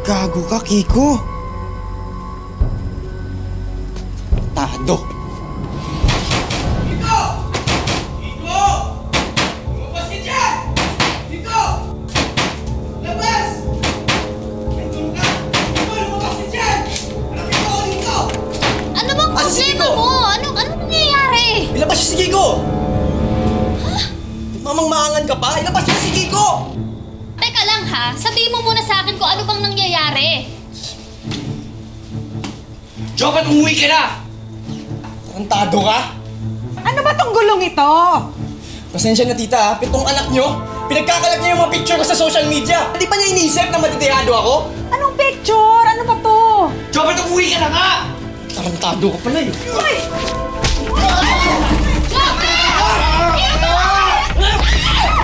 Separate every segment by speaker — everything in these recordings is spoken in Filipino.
Speaker 1: Gago ka, Kiko. Tado.
Speaker 2: Kiko! Kiko! Lumabas ka dyan! Kiko! Labas! May tulong ka! Kiko, lumabas ka dyan! Alam ko, Kiko!
Speaker 3: Ano bang problema mo? Ano nangyayari?
Speaker 1: Ilabas siya si Kiko! Ha? Mamang-maangan ka pa? Ilabas siya si Kiko!
Speaker 3: Teka lang ha, sabihin mo muna sa akin kung ano bang nangyayari.
Speaker 2: Jobat, umuwi ka na!
Speaker 1: Tarantado ka?
Speaker 4: Ano ba tong gulong ito?
Speaker 1: Pasensya na tita ha, pitong anak nyo, pinagkakalat niya yung mga picture ko sa social media. Hindi pa niya iniisip na matitihado ako?
Speaker 4: Anong picture? Ano ba to?
Speaker 2: Jobat, umuwi ka na nga!
Speaker 1: Tarantado ka pala eh.
Speaker 4: Uy!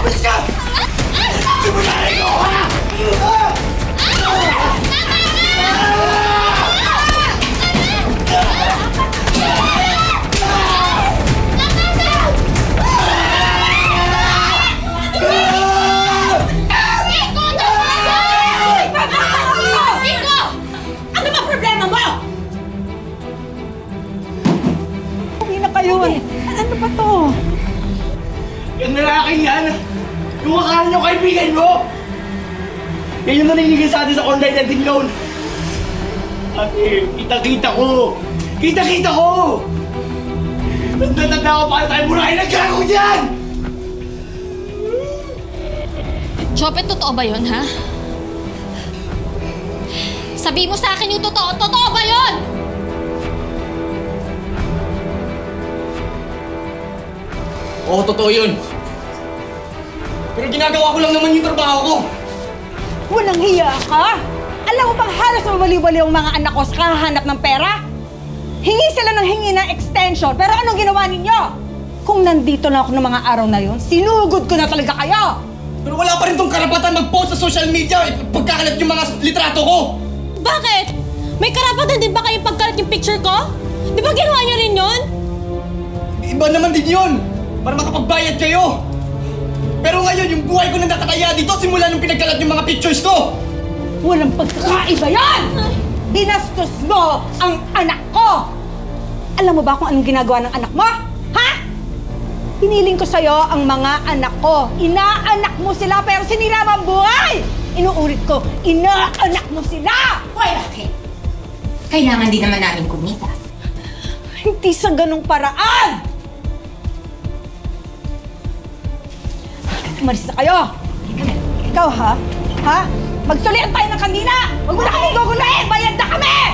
Speaker 2: Alis ka! Di mo narinig ako, ha?
Speaker 4: Ano ba problema mo? Uwi na kayo. Ano ba to?
Speaker 2: Yung lalaking yan, yung akala nyo kaibigan mo! Yan yung naninigay sa atin sa online lending loan. Ate, kita-kita ko! Kita-kita ko! Tanda-tanda ako para tayo murahin ang gago dyan!
Speaker 3: Chopet, totoo ba yun, ha? Sabi mo sa akin yung totoo. Totoo ba yun?
Speaker 1: Oo, totoo yun. Pero ginagawa ko lang naman yung trabaho ko.
Speaker 4: Walang hiya ka? Alam mo bang halos mabali-bali ang mga anak ko sa kahanap ng pera? Hingi sila ng hingi ng extension, pero anong ginawa ninyo? Kung nandito na ako ng mga araw na yun, sinugod ko na talaga kayo!
Speaker 1: Pero wala pa rin tong karapatan mag-post sa social media pagkakalat yung mga litrato ko.
Speaker 5: Bakit? May karapatan din ba kayong pagkalat yung picture ko? Di ba ginawa niyo rin yun?
Speaker 1: Iba naman din yun. Para makapagbayad kayo. Pero ngayon, yung buhay ko na nakataya dito simula nung pinagkalat yung mga pictures ko.
Speaker 4: Walang pagkakaiba yan! Binastos mo ang anak ko! Alam mo ba kung anong ginagawa ng anak mo? Ha? Hiniling ko sa'yo ang mga anak ko. Inaanak mo sila pero sinira mo ang buhay! Inuulit ko, inaanak mo sila!
Speaker 6: Hoy, bakit? Kailangan din naman namin kumita.
Speaker 4: Hindi sa ganong paraan! Umalis na kayo! Ikaw ha? Ha? Magsulian tayo ng kanina! Huwag mo na kami gugulain! Bayad na kami!